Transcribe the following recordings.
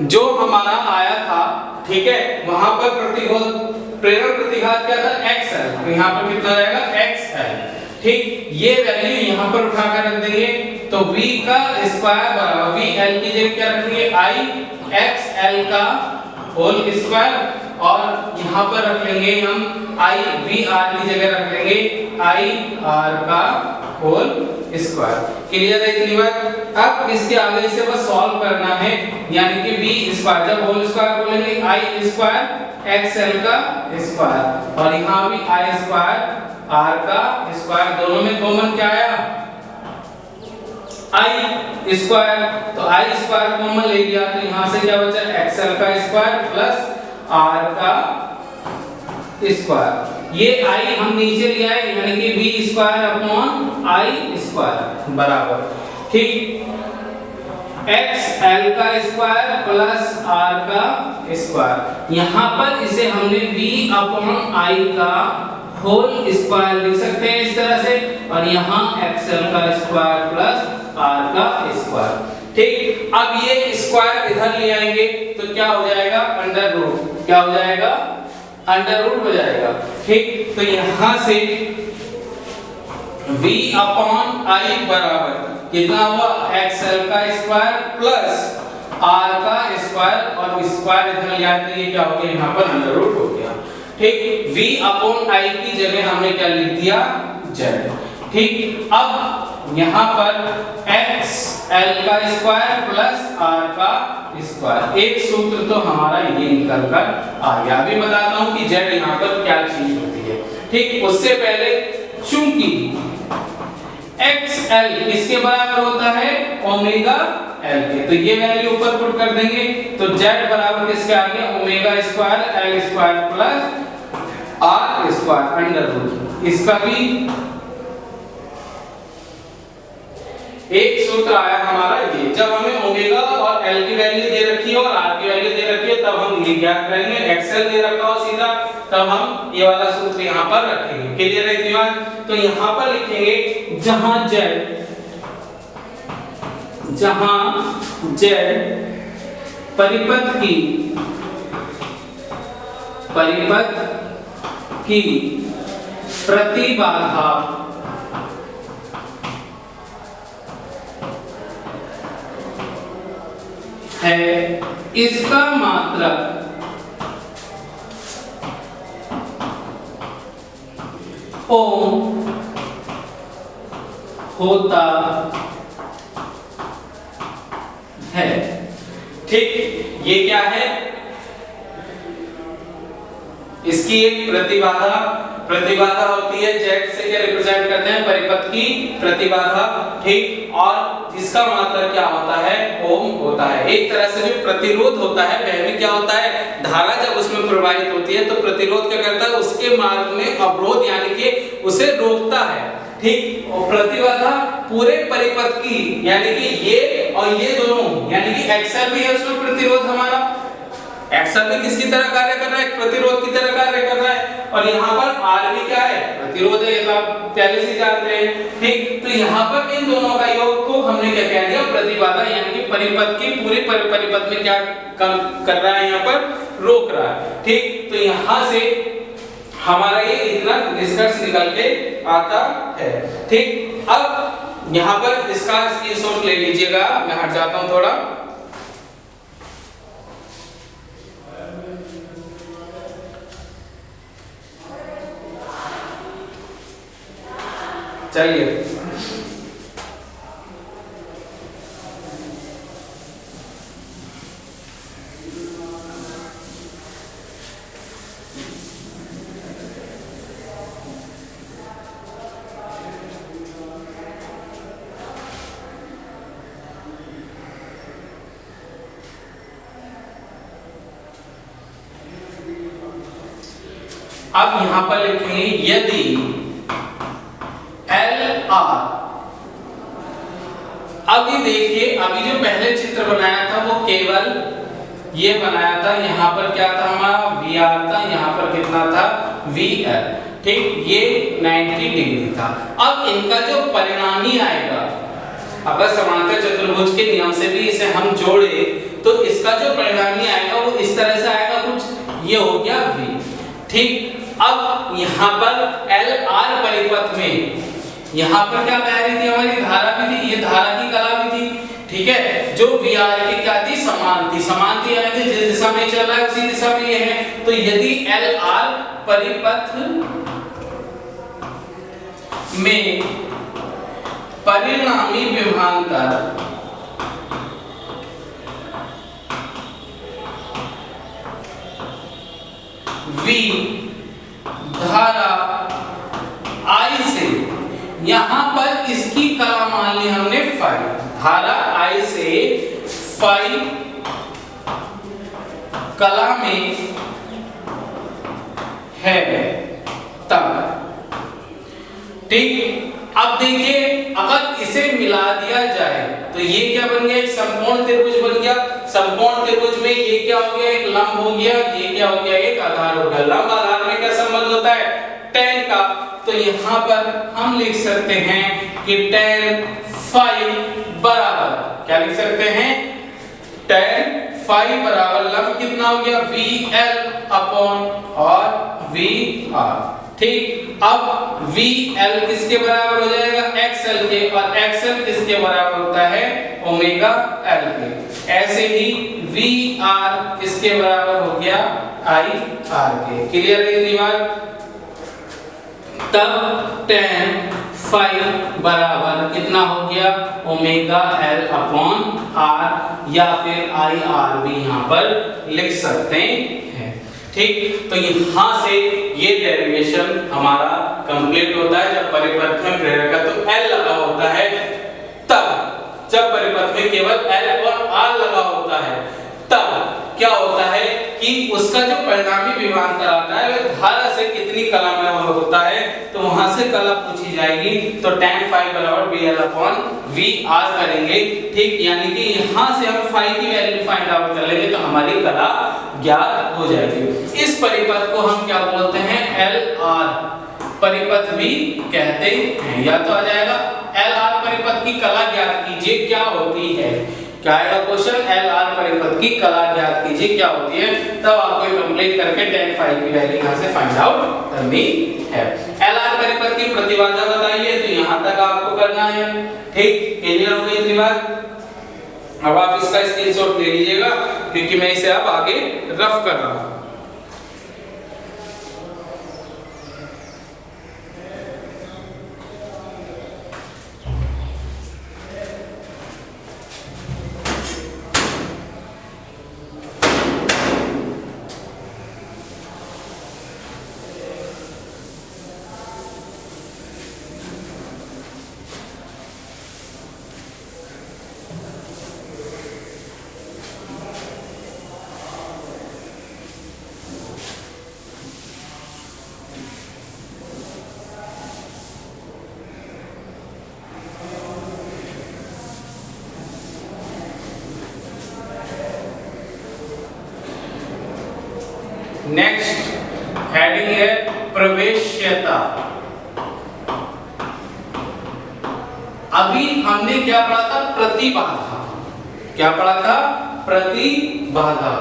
जो हमारा आया था, ठीक है, वहां पर प्रेरण प्रतिघात क्या था, XL, तो यहाँ पर कितना रहेगा XL, ठीक। ये वैल्यू यहाँ पर उठाकर रख देंगे, तो V का स्क्वायर बराबर VL की जगह क्या रखेंगे, I XL का होल स्क्वायर, और यहाँ पर रख लेंगे हम I VR की जगह रख लेंगे IR का होल स्क्वायर। क्लियर है इतनी बात। अब इसके आगे इसे बस सॉल्व करना है, यानी कि V स्क्वायर, जब होल स्क्वायर बोलेंगे I स्क्वायर XL का स्क्वायर, और यहाँ भी I स्क्वायर R का स्क्वायर, दोनों में कॉमन क्या आया, I स्क्वायर, तो I स्क्वायर कॉमन ले लिया, तो यहाँ से क्या बचा, XL का स्क्वायर प्लस R का स्क्वायर। ये I हम नीचे ले आए, यानी कि V square upon I square बराबर, ठीक, XL का स्क्वायर प्लस R का स्क्वायर। यहाँ पर इसे हमने V अपॉन I का होल स्क्वायर लिख सकते हैं इस तरह से, और यहाँ XL का स्क्वायर प्लस R का स्क्वायर, ठीक। अब ये स्क्वायर इधर ले आएंगे तो क्या हो जाएगा, अंडर रूट, क्या हो जाएगा, अंडर रूट हो जाएगा, ठीक। तो यहाँ से V अपॉन I बराबर कितना हुआ, XL का स्क्वायर प्लस R का स्क्वायर, और स्क्वायर इधर ले आते हैं, क्या हो गया, यहाँ पर अंडर रूट हो गया, ठीक। V अपॉन I की जगह हमने क्या लिख दिया, Z, ठीक। अब यहाँ पर XL का स्क्वायर प्लस R का स्क्वायर, एक सूत्र तो हमारा ये निकल कर आ गया। अभी बताता हूँ कि Z यहाँ पर क्या चीज होती है, ठीक। उससे पहले चूंकि XL किसके बराबर होता है, ओमेगा L के, तो ये वैल्यू ऊपर पुट कर देंगे, तो Z बराबर किसके आ गया, omega square L square plus R square under root. इसका भी एक सूत्र आया हमारा ये, जब हमें ओमेगा और L की वैल्यू दे रखी है और R की वैल्यू दे रखी है, तब हम ये क्या करेंगे, XL दे रखा हो सीधा, तब हम ये वाला सूत्र यहाँ पर रखेंगे। क्लियर है इतनी बात। तो यहाँ पर लिखेंगे जहां Z परिपथ की प्रतिबाधा है, इसका मात्रक ओम होता है, ठीक। ये क्या है, इसकी एक प्रतिबाधा होती है, Z से क्या रिप्रेजेंट करते हैं, परिपथ की प्रतिबाधा, ठीक। और इसका मात्रक क्या होता है, ओम होता है। एक तरह से जो प्रतिरोध होता है, वह भी क्या होता है, धारा जब उसमें प्रवाहित होती है तो प्रतिरोध क्या करता है, उसके मार्ग में अवरोध यानी कि उसे रोकता है, ठीक। और प्रतिबाधा पूरे परिपथ की, यानी कि ये और ये दोनों, यानी कि XL भी है उसमें प्रतिरोध हमारा, XL भी किसकी तरह कार्य कर रहा है, प्रतिरोध की तरह कार्य कर रहा है, और यहाँ पर R भी क्या है, प्रतिरोध है, ये तो आप पहले से जानते हैं, ठीक। तो यहाँ पर इन दोनों का योग को हमने क्या कह दिया, प्रतिबाधा, यानी कि परिपथ की पूरी परिपथ में क्या कर रहा है, यहाँ पर रोक रहा है, ठीक। तो यहाँ से हमारा ये इतना निष्कर्ष निकल के आता है, ठीक। अब यहाँ पर इसका स्क्रीनशॉट ले लीजिएगा, मैं हट जाता हूँ थोड़ा। चलिए अब यहां पर लिखेंगे यदि LR, अभी देखिए, अभी जो पहले चित्र बनाया था वो केवल ये बनाया था, यहाँ पर क्या था हमारा VR था, यहाँ पर कितना था VL, ठीक। ये 90 डिग्री था। अब इनका जो परिणामी आएगा, अगर समांतर चतुर्भुज के नियम से भी इसे हम जोड़े तो इसका जो परिणामी आएगा वो इस तरह से आएगा कुछ, ये हो गया V। ठीक, अब यहाँ पर एल आर परिपथ में यहाँ पर क्या बह रही थी, हमारी धारा भी थी, ये धारा की कला भी थी। ठीक है, जो वी आर की क्या थी, समान थी। समान थी यानी कि जिस दिशा में चल रहा है उसी दिशा में ये है। तो यदि एल आर परिपथ में परिणामी विभवांतर V धारा I से, यहां पर इसकी कला मान ली हमने फाई, धारा I से फाई कला में है तब। ठीक, अब देखिए अगर इसे मिला दिया जाए तो ये क्या बन गया, एक समकोण त्रिभुज बन गया। समकोण त्रिभुज में ये क्या हो गया, एक लंब हो गया, ये क्या हो गया, एक आधार हो गया। लंब आधार में क्या संबंध होता है, tan का। तो यहाँ पर हम लिख सकते हैं कि tan फाई बराबर, क्या लिख सकते हैं, tan फाई बराबर लंब कितना हो गया, VL अपॉन और VR। ठीक, अब VL किसके बराबर हो जाएगा, XL के, और XL किसके बराबर होता है, ओमेगा L के। ऐसे ही VR किसके बराबर हो गया, IR के। क्लियर है इतनी बात। तब tan फाई बराबर कितना हो गया, ओमेगा L अपॉन R, या फिर IR भी यहाँ पर लिख सकते हैं। ठीक, तो यहाँ से ये डेरिवेशन हमारा कंप्लीट होता है। जब परिपथ में प्रेरकत्व L लगा होता है तब, जब परिपथ में केवल L और R लगा होता है तब क्या होता है कि उसका जो परिणामी विभवांतर आता है वह धारा से कितनी कला में होता है, तो वहां से कला पूछी जाएगी। तो tan फाई बराबर VL अपॉन VR करेंगे। ठीक, यानी कि यहाँ से हम फाई की वैल्यू फाइंड आउट कर लेंगे तो हमारी कला ज्ञात हो जाएगी। इस परिपथ को हम क्या बोलते हैं, LR परिपथ भी कहते हैं। या तो आ जाएगा LR परिपथ की कला ज्ञात कीजिए क्या होती है, क्या आएगा क्वेश्चन, LR परिपथ की कला ज्ञात कीजिए क्या होती है। तब आपको कंप्लीट करके tan फाई की वैल्यू यहां से फाइंड आउट करनी है। LR परिपथ की प्रतिबाधा बताइए, तो यहां तक आपको करना है। ठीक, क्लियर हो गई इतनी बात। अब आप इसका स्क्रीनशॉट ले लीजिएगा क्योंकि मैं इसे अब आगे रफ कर रहा हूं। नेक्स्ट हेडिंग है प्रवेश्यता। अभी हमने क्या पढ़ा था, प्रतिबाधा। क्या पढ़ा था, प्रतिबाधा।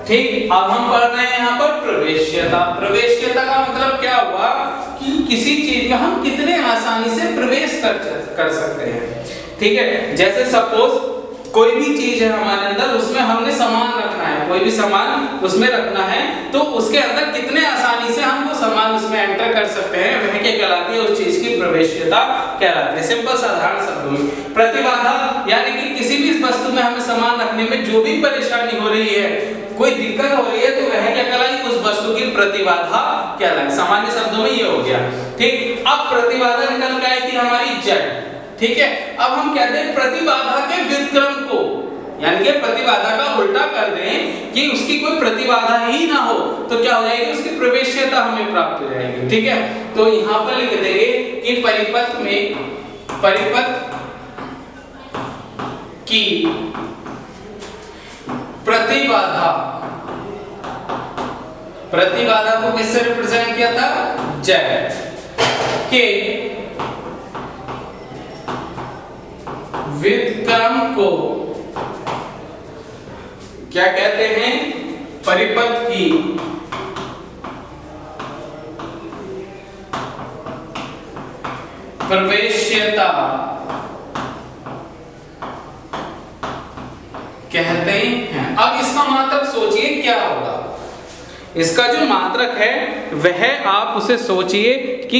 ठीक, अब हम पढ़ रहे हैं यहाँ पर प्रवेश्यता। प्रवेश्यता का मतलब क्या हुआ कि किसी चीज में हम कितने आसानी से प्रवेश कर सकते हैं। ठीक है, जैसे सपोज कोई भी चीज है हमारे अंदर, उसमें हमने सामान रखना है, कोई भी सामान उसमें रखना है, तो उसके अंदर कितने आसानी से हम वो सामान उसमें एंटर कर सकते हैं, वह क्या कहलाती है, उस चीज की प्रवेश्यता कहलाती है। सिंपल साधारण शब्दों में प्रतिबाधा यानी कि किसी भी वस्तु में हमें सामान रखने में जो भी परेशानी हो रही है, कोई दिक्कत हो रही है, तो वह क्या कहलाई, उस वस्तु की प्रतिबाधा कहलाई। सामान्य शब्दों में ये हो गया। ठीक, अब प्रतिबाधा निकल के आई थी हमारी Z। ठीक है, अब हम कहते हैं प्रतिबाधा के व्युत्क्रम को, यानी कि प्रतिबाधा का उल्टा कर दें कि उसकी कोई प्रतिबाधा ही ना हो तो क्या हो जाएगी, उसकी प्रवेश्यता हमें प्राप्त हो जाएगी। ठीक है, तो यहां पर लिख देंगे कि परिपथ में, परिपथ की प्रतिबाधा, प्रतिबाधा को किससे रिप्रेजेंट किया था, Z के व्युत्क्रम को क्या कहते हैं? परिपथ की प्रवेश्यता कहते हैं। अब इसका मात्रक सोचिए क्या होगा। इसका जो मात्रक है वह आप उसे सोचिए कि